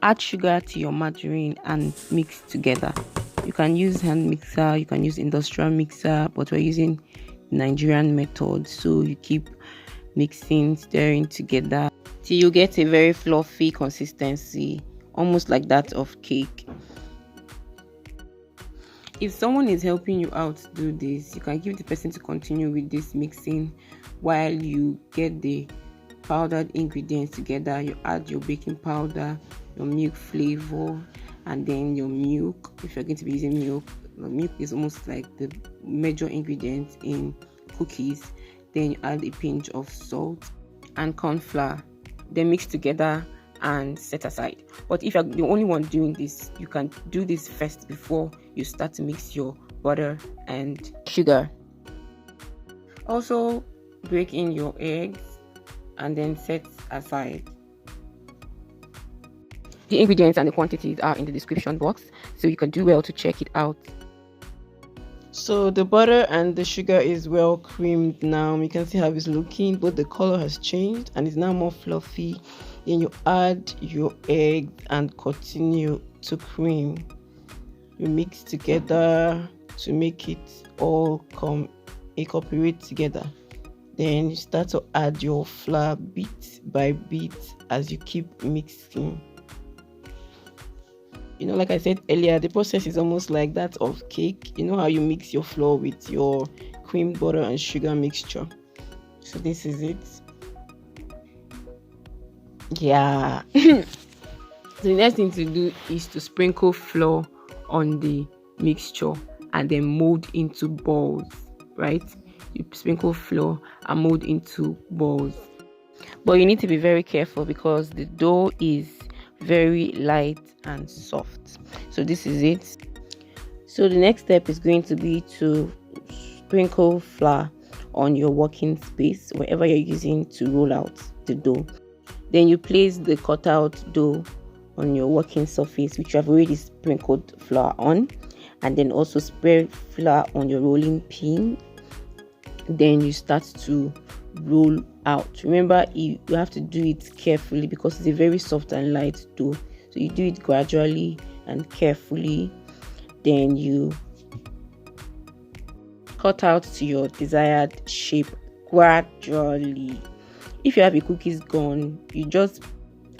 add sugar to your margarine and mix together. You can use hand mixer, you can use industrial mixer, but we're using Nigerian method, so you keep mixing, stirring together till you get a very fluffy consistency, almost like that of cake. If someone is helping you out to do this, you can give the person to continue with this mixing while you get the powdered ingredients together. You add your baking powder, your milk flavor, and then your milk. If you're going to be using milk, the milk is almost like the major ingredient in cookies. Then you add a pinch of salt and corn flour, then mix together and set aside. But if you're the only one doing this, you can do this first before you start to mix your butter and sugar. Also, break in your eggs and then set aside. The ingredients and the quantities are in the description box, so you can do well to check it out. So the butter and the sugar is well creamed now. You can see how it's looking, but the color has changed and it's now more fluffy. Then you add your egg and continue to cream. You mix together to make it all incorporate together. Then you start to add your flour bit by bit as you keep mixing. You know, like I said earlier, the process is almost like that of cake. You know how you mix your flour with your cream, butter and sugar mixture. So this is it. Yeah. So the next thing to do is to sprinkle flour on the mixture and then mold into balls, right? You sprinkle flour and mold into balls. But you need to be very careful because the dough is very light and soft. So this is it. So the next step is going to be to sprinkle flour on your working space wherever you're using to roll out the dough. Then you place the cut out dough on your working surface, which you have already sprinkled flour on, and then also spread flour on your rolling pin. Then you start to roll out. Remember, you have to do it carefully because it's a very soft and light dough, so you do it gradually and carefully. Then you cut out to your desired shape gradually. If you have a cookies gun, you just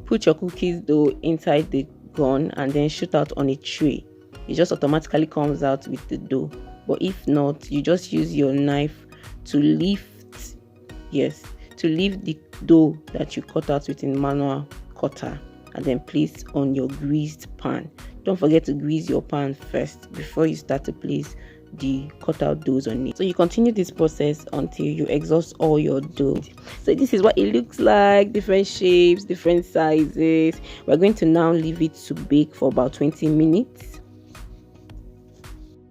put your cookies dough inside the gun and then shoot out on a tray. It just automatically comes out with the dough. But if not, you just use your knife to lift, to lift the dough that you cut out with a manual cutter and then place on your greased pan. Don't forget to grease your pan first before you start to place the cut out doughs on it. So you continue this process until you exhaust all your dough. So this is what it looks like, different shapes, different sizes. We're going to now leave it to bake for about 20 minutes.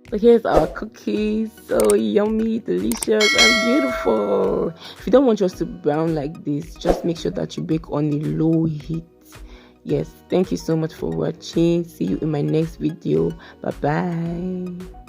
So here's our cookies. So yummy, delicious and beautiful. If you don't want yours to brown like this, just make sure that you bake on a low heat. Yes, thank you so much for watching. See you in my next video. Bye bye.